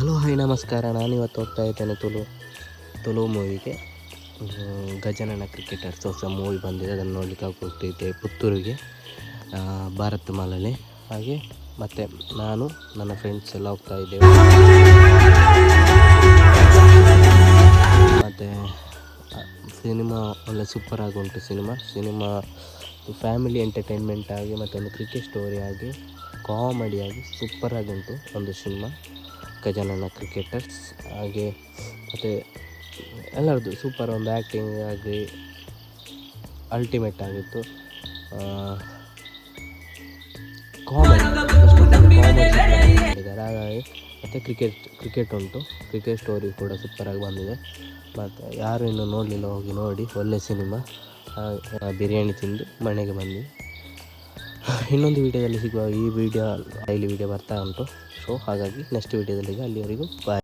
Hello hi ನಮಸ್ಕಾರ. ನಾನಿವತ್ತು ಹೋಗ್ತಾ ಇದ್ದೇನೆ ತುಳು ಮೂವಿಗೆ. ಗಜನನ ಕ್ರಿಕೆಟರ್ಸ್ ಹೊಸ ಮೂವಿ ಬಂದಿದೆ, ಅದನ್ನು ನೋಡಲಿಕ್ಕೆ ಹೋಗ್ತಿದ್ದೆ ಪುತ್ತೂರಿಗೆ, ಭಾರತ್ ಮಾಲಲ್ಲಿ. ಹಾಗೆ ಮತ್ತು ನಾನು ನನ್ನ ಫ್ರೆಂಡ್ಸ್ ಎಲ್ಲ ಹೋಗ್ತಾ ಇದ್ದೇವೆ. ಮತ್ತು ಸಿನಿಮಾ ಒಳ್ಳೆ ಸೂಪರಾಗಿ ಉಂಟು. ಸಿನಿಮಾ ಫ್ಯಾಮಿಲಿ ಎಂಟರ್ಟೈನ್ಮೆಂಟ್ ಆಗಿ ಮತ್ತು ಒಂದು ಕ್ರಿಕೆಟ್ ಸ್ಟೋರಿ ಆಗಿ ಕಾಮಿಡಿಯಾಗಿ ಸೂಪರಾಗಿ ಉಂಟು ಒಂದು ಸಿನಿಮಾ ಗಜನನ ಕ್ರಿಕೆಟರ್ಸ್. ಹಾಗೆ ಮತ್ತು ಎಲ್ಲರದ್ದು ಸೂಪರ್, ಒಂದು ಆ್ಯಕ್ಟಿಂಗ್ ಆಗಿ ಅಲ್ಟಿಮೇಟ್ ಆಗಿತ್ತು. ಕಾಮಿಡಿ ಮಾಡಿದ್ದಾರೆ. ಹಾಗಾಗಿ ಮತ್ತು ಕ್ರಿಕೆಟ್ ಉಂಟು, ಕ್ರಿಕೆಟ್ ಸ್ಟೋರಿ ಕೂಡ ಸೂಪರಾಗಿ ಬಂದಿದೆ. ಮತ್ತು ಯಾರು ಇನ್ನೂ ನೋಡಲಿಲ್ಲ ಹೋಗಿ ನೋಡಿ, ಒಳ್ಳೆ ಸಿನಿಮಾ. ಬಿರಿಯಾನಿ ತಿಂದು ಮನೆಗೆ ಬಂದು ಇನ್ನೊಂದು ವೀಡಿಯೋದಲ್ಲಿ ಸಿಗುವ. ಈ ವಿಡಿಯೋ ಡೈಲಿ ವಿಡಿಯೋ ಬರ್ತಾ ಉಂಟು. ಸೊ ಹಾಗಾಗಿ ನೆಕ್ಸ್ಟ್ ವೀಡಿಯೋದಲ್ಲಿ, ಅಲ್ಲಿವರೆಗೂ ಬಾಯ್.